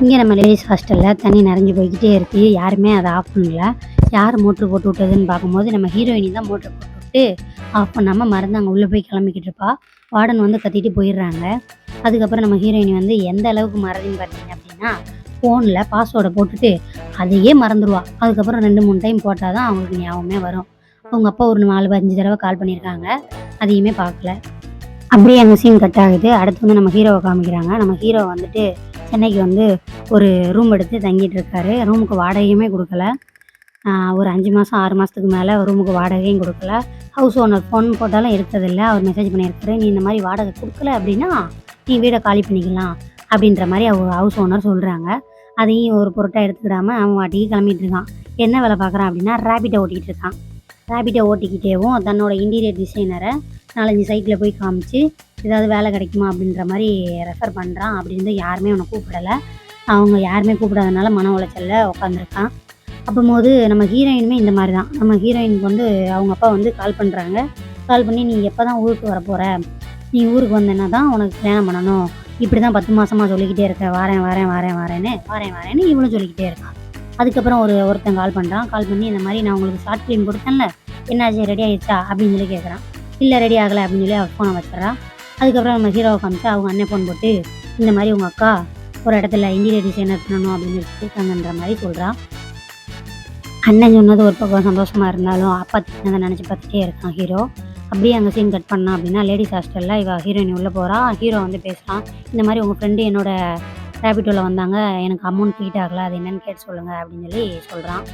இங்கே நம்ம லேடிஸ் ஹாஸ்டலில் தண்ணி நிறைஞ்சு போய்கிட்டே இருக்குது. யாருமே அதை ஆஃப் பண்ணல. யார் மோட்ரு போட்டு விட்டதுன்னு பார்க்கும்போது நம்ம ஹீரோயினி தான் மோட்ரு போட்டு விட்டு ஆஃப் பண்ணாமல் மறந்து அங்கே உள்ளே போய் கிளம்பிக்கிட்டு இருப்பா. வார்டன் வந்து கத்திட்டு போயிடுறாங்க. அதுக்கப்புறம் நம்ம ஹீரோயினி வந்து எந்த அளவுக்கு மறதின்னு பார்த்தீங்க அப்படின்னா, ஃபோனில் பாஸ்வேர்டை போட்டுட்டு அதையே மறந்துடுவா. அதுக்கப்புறம் 2-3 டைம் போட்டால் தான் அவங்களுக்கு ஞாபகமே வரும். அவங்க அப்பா ஒரு 4-5 தடவை கால் பண்ணியிருக்காங்க, அதையுமே பார்க்கல. அப்படியே அந்த சீன் கட் ஆகுது. அடுத்து வந்து நம்ம ஹீரோவை காமிக்கிறாங்க. நம்ம ஹீரோ வந்துட்டு சென்னைக்கு வந்து ஒரு ரூம் எடுத்து தங்கிட்டு இருக்காரு. ரூமுக்கு வாடகையுமே கொடுக்கல. ஒரு 5 மாதம் 6 மாதத்துக்கு மேலே ரூமுக்கு வாடகையும் கொடுக்கல. ஹவுஸ் ஓனர் ஃபோன் போட்டாலும் இருக்கிறதில்ல. அவர் மெசேஜ் பண்ணியிருக்காரு, நீ இந்த மாதிரி வாடகை கொடுக்கல அப்படின்னா நீ வீடை காலி பண்ணிக்கலாம் அப்படின்ற மாதிரி ஹவுஸ் ஓனர் சொல்கிறாங்க. அதையும் ஒரு பொருட்டாக எடுத்துக்கிடாமல் அவன் வாட்டிக்கு கிளம்பிட்டு இருக்கான். என்ன வேலை பார்க்குறான் அப்படின்னா ரேபிட்டை ஓட்டிகிட்டு இருக்கான். ரேபிட்டை ஓட்டிக்கிட்டேவும் தன்னோட இன்டீரியர் டிசைனரை 4-5 சைட்டில் போய் காமிச்சு ஏதாவது வேலை கிடைக்குமா அப்படின்ற மாதிரி ரெஃபர் பண்ணுறான். அப்படின்னு யாருமே அவனை கூப்பிடலை. அவங்க யாருமே கூப்பிடாதனால மன உளைச்சலில் உட்காந்துருக்கான். அப்போது நம்ம ஹீரோயினுமே இந்த மாதிரி தான். நம்ம ஹீரோயினுக்கு வந்து அவங்க அப்பா வந்து கால் பண்ணுறாங்க. கால் பண்ணி நீ எப்போ தான் ஊருக்கு வரப்போகிற, நீ ஊருக்கு வந்தேன்னா தான் உனக்கு கல்யாணம் பண்ணணும், இப்படி தான் 10 மாதமாக சொல்லிக்கிட்டே இருக்க, வரேன்னு இவளும் சொல்லிக்கிட்டே இருக்கான். அதுக்கப்புறம் ஒருத்தன் கால் பண்ணுறான். கால் பண்ணி இந்த மாதிரி நான் உங்களுக்கு ஷார்ட் ஃபிலிம் கொடுத்தேன்ல, என்னாச்சு ரெடி ஆகிடுச்சா அப்படின்னு சொல்லி கேட்குறான். இல்லை ரெடி ஆகலை அப்படின்னு சொல்லி அவள் ஃபோனை வச்சிடறான். அதுக்கப்புறம் நம்ம ஹீரோவை காமிச்சா அவங்க அண்ணன் ஃபோன் போட்டு இந்த மாதிரி உங்கள் அக்கா ஒரு இடத்துல இன்டீரியர் டிசைனர் பண்ணணும் அப்படின்னு சொல்லியிருக்காங்கன்ற மாதிரி சொல்கிறான். அண்ணன் சொன்னது ஒரு பக்கம் சந்தோஷமாக இருந்தாலும் அப்பா திட்டினதை நினச்சி பார்த்துட்டே இருக்கான் ஹீரோ. அப்படியே அங்கே சீன் கட் பண்ணான் அப்படின்னா லேடிஸ் ஹாஸ்டலில் இவள் ஹீரோயின் உள்ளே போகிறா. ஹீரோ வந்து பேசுகிறான். இந்த மாதிரி உங்கள் ஃப்ரெண்டு என்னோட ரேபிட்டோவில் வந்தாங்க, எனக்கு அமௌண்ட் ஃபீட் ஆகலை, அது என்னென்னு கேட்டு சொல்லுங்கள் அப்படின்னு சொல்லி சொல்கிறான்.